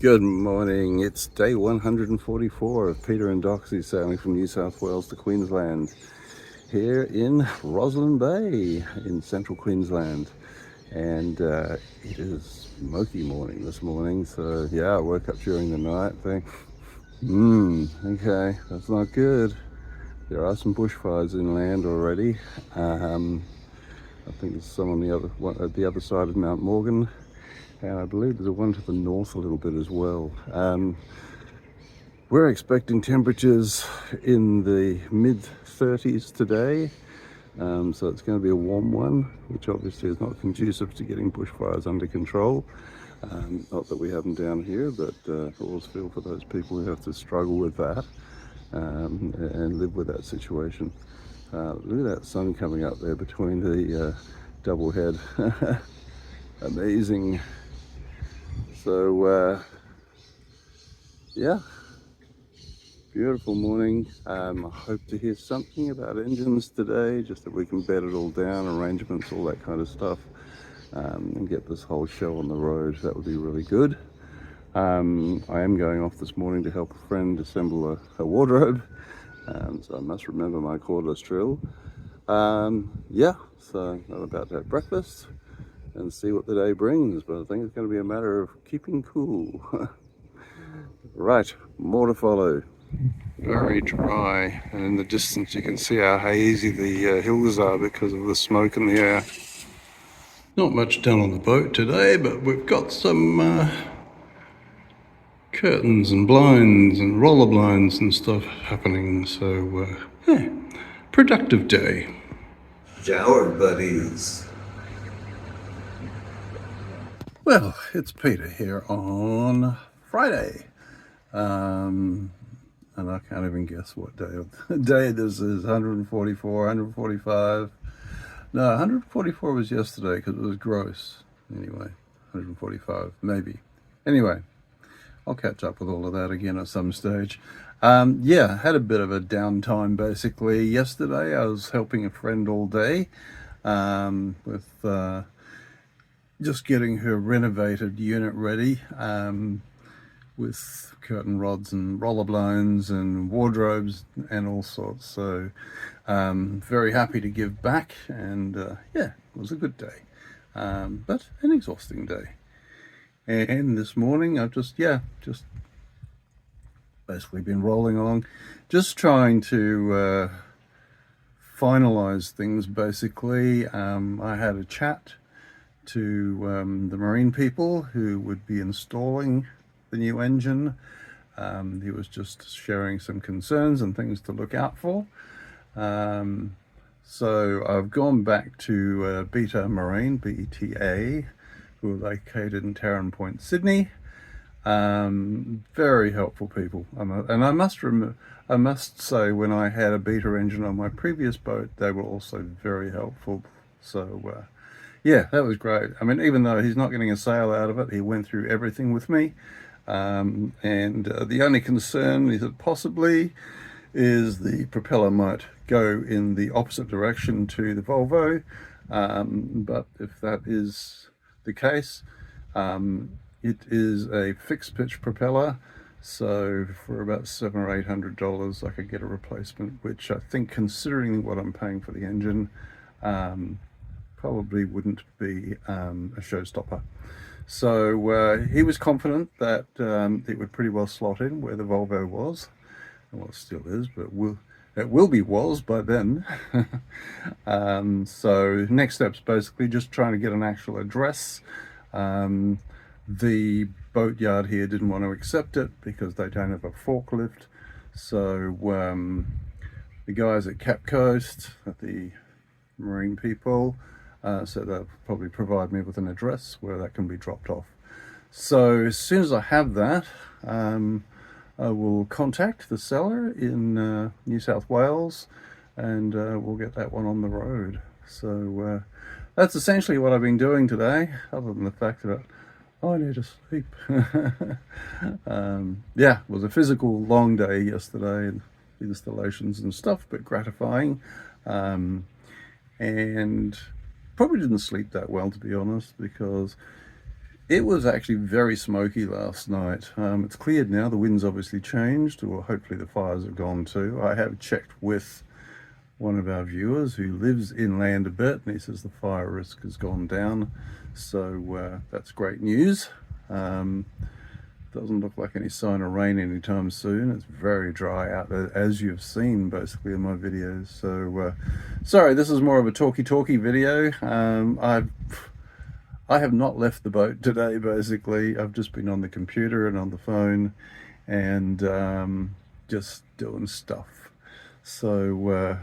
Good morning. It's day 144 of Peter and Doxie sailing from New South Wales to Queensland here in Rosslyn Bay in central Queensland. And it is smoky morning this morning. So yeah, I woke up during the night thinking, okay, that's not good. There are some bushfires inland already. I think there's some on at the other side of Mount Morgan. And I believe there's one to the north a little bit as well. We're expecting temperatures in the mid-30s today, so it's going to be a warm one, which obviously is not conducive to getting bushfires under control. Not that we have them down here, but I always feel for those people who have to struggle with that and live with that situation. Look at that sun coming up there between the double head. Amazing. So yeah, beautiful morning. I hope to hear something about engines today, just that we can bed it all down, arrangements, all that kind of stuff, and get this whole show on the road. That would be really good. I am going off this morning to help a friend assemble a wardrobe, so I must remember my cordless drill. Yeah, so I'm about to have breakfast and see what the day brings, but I think it's going to be a matter of keeping cool. Right, more to follow. Very dry, and in the distance you can see how hazy the hills are because of the smoke in the air. Not much done on the boat today, but we've got some curtains and blinds and roller blinds and stuff happening, so yeah, productive day. Shower buddies. Well, it's Peter here on Friday, and I can't even guess what day this is. 144, 145. No, 144 was yesterday because it was gross. Anyway, 145 maybe. Anyway, I'll catch up with all of that again at some stage. Yeah, had a bit of a downtime basically. Yesterday I was helping a friend all day with just getting her renovated unit ready, with curtain rods and roller blinds and wardrobes and all sorts. So very happy to give back, and yeah, it was a good day, but an exhausting day. And this morning I've just basically been rolling along, just trying to finalize things basically. I had a chat to the marine people who would be installing the new engine. He was just sharing some concerns and things to look out for. So I've gone back to Beta Marine, BETA, who are located in Tarrant Point, Sydney. Very helpful people. And I must say, when I had a Beta engine on my previous boat, they were also very helpful. So yeah, that was great. I mean, even though he's not getting a sale out of it, he went through everything with me. And the only concern is that possibly is the propeller might go in the opposite direction to the Volvo. But if that is the case, it is a fixed pitch propeller. So for about $700 or $800, I could get a replacement, which I think, considering what I'm paying for the engine, probably wouldn't be a showstopper. So he was confident that it would pretty well slot in where the Volvo was, well, it still is, but it will be was by then. So next step's basically just trying to get an actual address. The boatyard here didn't want to accept it because they don't have a forklift. So the guys at Cap Coast, at the marine people, so they'll probably provide me with an address where that can be dropped off. So as soon as I have that, I will contact the seller in New South Wales, and we'll get that one on the road. So that's essentially what I've been doing today, other than the fact that I need to sleep. Yeah, it was a physical long day yesterday, and installations and stuff, but gratifying. And probably didn't sleep that well, to be honest, because It was actually very smoky last night. It's cleared now. The wind's obviously changed, or hopefully the fires have gone too. I have checked with one of our viewers who lives inland a bit, and he says the fire risk has gone down. So that's great news. Doesn't look like any sign of rain anytime soon. It's very dry out there, as you've seen basically in my videos. So sorry, this is more of a talky video. I have not left the boat today, basically. I've just been on the computer and on the phone and just doing stuff. So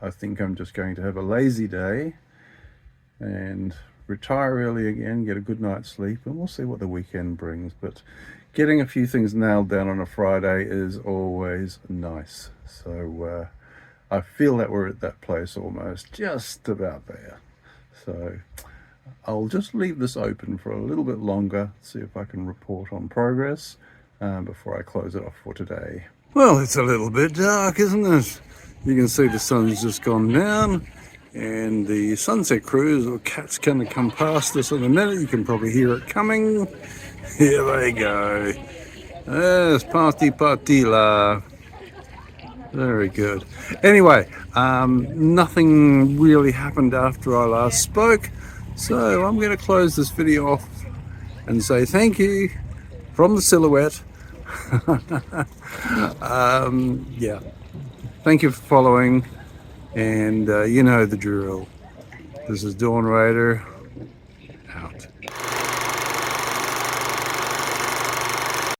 I think I'm just going to have a lazy day and retire early again, get a good night's sleep, and we'll see what the weekend brings. But getting a few things nailed down on a Friday is always nice. So I feel that we're at that place almost, just about there. So I'll just leave this open for a little bit longer, see if I can report on progress before I close it off for today. Well, it's a little bit dark, isn't it? You can see the sun's just gone down, and the sunset cruise or cat's going to come past us in a minute. You can probably hear it coming. Here they go. Yes, party la. Very good. Anyway, nothing really happened after I last spoke, so I'm going to close this video off and say thank you from the silhouette. Yeah, thank you for following, and you know the drill. This is Dawn Raider.